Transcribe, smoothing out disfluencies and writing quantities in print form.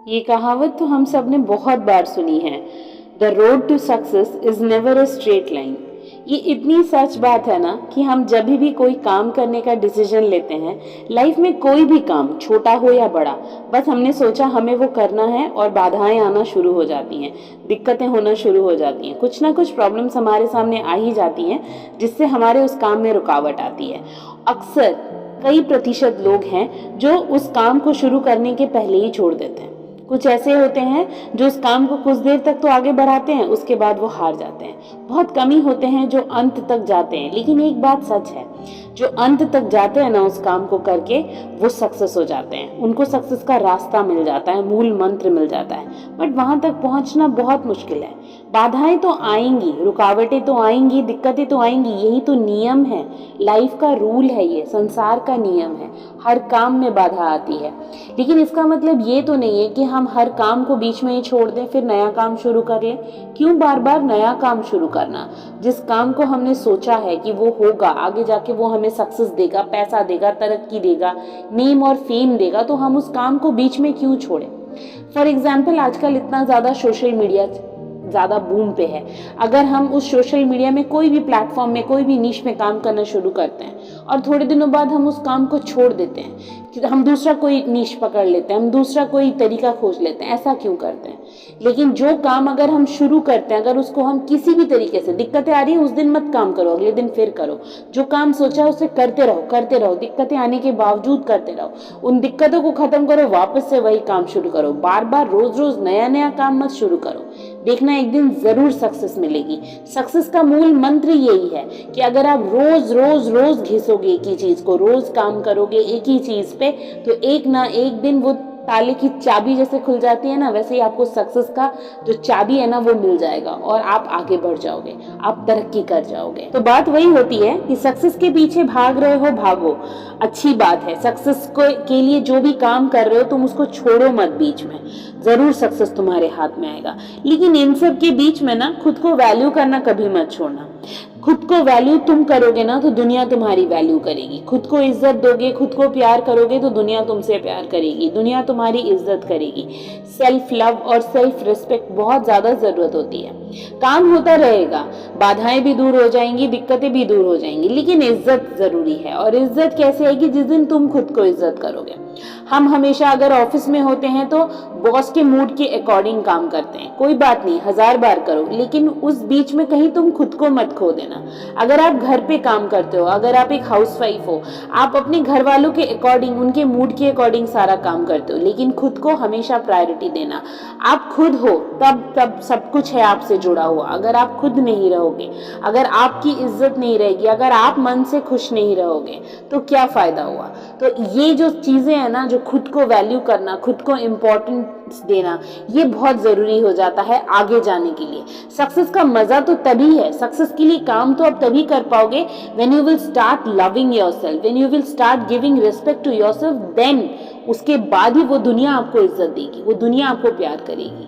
ये कहावत तो हम सब ने बहुत बार सुनी है। The road to success is never a straight line. ये इतनी सच बात है ना कि हम जब भी कोई काम करने का डिसीजन लेते हैं, लाइफ में कोई भी काम छोटा हो या बड़ा, बस हमने सोचा हमें वो करना है और बाधाएं आना शुरू हो जाती हैं, दिक्कतें होना शुरू हो जाती हैं, कुछ ना कुछ प्रॉब्लम्स हमारे सामने आ ही जाती हैं जिससे हमारे उस काम में रुकावट आती है। अक्सर कई प्रतिशत लोग हैं जो उस काम को शुरू करने के पहले ही छोड़ देते हैं। कुछ ऐसे होते हैं जो उस काम को कुछ देर तक तो आगे बढ़ाते हैं, उसके बाद वो हार जाते हैं। बहुत कम ही होते हैं जो अंत तक जाते हैं। लेकिन एक बात सच है, जो अंत तक जाते हैं ना उस काम को करके, वो सक्सेस हो जाते हैं। उनको सक्सेस का रास्ता मिल जाता है, मूल मंत्र मिल जाता है। बट वहां तक पहुंचना बहुत मुश्किल है। बाधाएं तो आएंगी, रुकावटें तो आएंगी, दिक्कतें तो आएंगी। यही तो नियम है, लाइफ का रूल है, ये संसार का नियम है। हर काम में बाधा आती है। लेकिन इसका मतलब ये तो नहीं है कि हम हर काम को बीच में ही छोड़ दें फिर नया काम शुरू कर लें। क्यों बार बार नया काम शुरू करना? जिस काम को हमने सोचा है कि वो होगा, आगे जाके वो हमें सक्सेस देगा, पैसा देगा, तरक्की देगा, नेम और फेम देगा, तो हम उस काम को बीच में क्यों छोड़ें? फॉर एग्जाम्पल, आजकल इतना ज़्यादा सोशल मीडिया ज़्यादा बूम पे है। अगर हम उस सोशल मीडिया में कोई भी प्लेटफॉर्म में, कोई भी नीश में काम करना शुरू करते हैं और थोड़े दिनों बाद हम उस काम को छोड़ देते हैं, हम दूसरा कोई नीश पकड़ लेते हैं, हम दूसरा कोई तरीका खोज लेते हैं, ऐसा क्यों करते हैं? लेकिन जो काम अगर हम शुरू करते हैं, अगर उसको हम किसी भी तरीके से, दिक्कतें आ रही है उस दिन मत काम करो, अगले दिन फिर करो। जो काम सोचा है उसे करते रहो, दिक्कतें आने के बावजूद करते रहो। उन दिक्कतों को खत्म करो, वापस से वही काम शुरू करो। बार बार रोज रोज नया नया काम मत शुरू करो। देखना एक दिन जरूर सक्सेस मिलेगी। सक्सेस का मूल मंत्र यही है कि अगर आप रोज रोज रोज घिसोगे एक ही चीज को, रोज काम करोगे एक ही चीज पे, तो एक ना एक दिन वो ताले की चाबी जैसे खुल जाती है ना, वैसे ही आपको सक्सेस का जो चाबी है ना वो मिल जाएगा और आप आगे बढ़ जाओगे, आप तरक्की कर जाओगे। तो बात वही होती है कि सक्सेस के पीछे भाग रहे हो, भागो, अच्छी बात है। सक्सेस के लिए जो भी काम कर रहे हो तुम उसको छोड़ो मत बीच में, जरूर सक्सेस तुम्हारे हाथ में आएगा। लेकिन इन सब के बीच में ना खुद को वैल्यू करना कभी मत छोड़ना। खुद को वैल्यू तुम करोगे ना तो दुनिया तुम्हारी वैल्यू करेगी। खुद को इज्जत दोगे, खुद को प्यार करोगे तो दुनिया तुमसे प्यार करेगी, दुनिया तुम्हारी इज्जत करेगी। सेल्फ लव और सेल्फ रिस्पेक्ट बहुत ज्यादा जरूरत होती है। काम होता रहेगा, बाधाएं भी दूर हो जाएंगी, दिक्कतें भी दूर हो जाएंगी, लेकिन इज्जत जरूरी है। और इज्जत कैसे आएगी? जिस दिन तुम खुद को इज्जत करोगे। हम हमेशा अगर ऑफिस में होते हैं तो बॉस के मूड के अकॉर्डिंग काम करते हैं, कोई बात नहीं, 1000 बार करो, लेकिन उस बीच में कहीं तुम खुद को मत खो देना। अगर आप घर पे काम करते हो, अगर आप एक हाउसवाइफ हो, आप अपने घर वालों के अकॉर्डिंग, उनके मूड के अकॉर्डिंग सारा काम करते हो, लेकिन खुद को हमेशा प्रायोरिटी देना। आप खुद हो तब सब कुछ है आपसे जुड़ा हुआ। अगर आप खुद नहीं रहोगे, अगर आपकी इज्जत नहीं रहेगी, अगर आप मन से खुश नहीं रहोगे तो क्या फायदा हुआ? तो ये जो चीजें है ना, जो खुद को वैल्यू करना, खुद को इम्पोर्टेंस देना, ये बहुत जरूरी हो जाता है आगे जाने के लिए। सक्सेस का मजा तो तभी है, सक्सेस के लिए काम तो आप तभी कर पाओगे when you will start loving yourself, when you will start giving respect to yourself. Then उसके बाद ही वो दुनिया आपको इज्जत देगी, वो दुनिया आपको प्यार करेगी।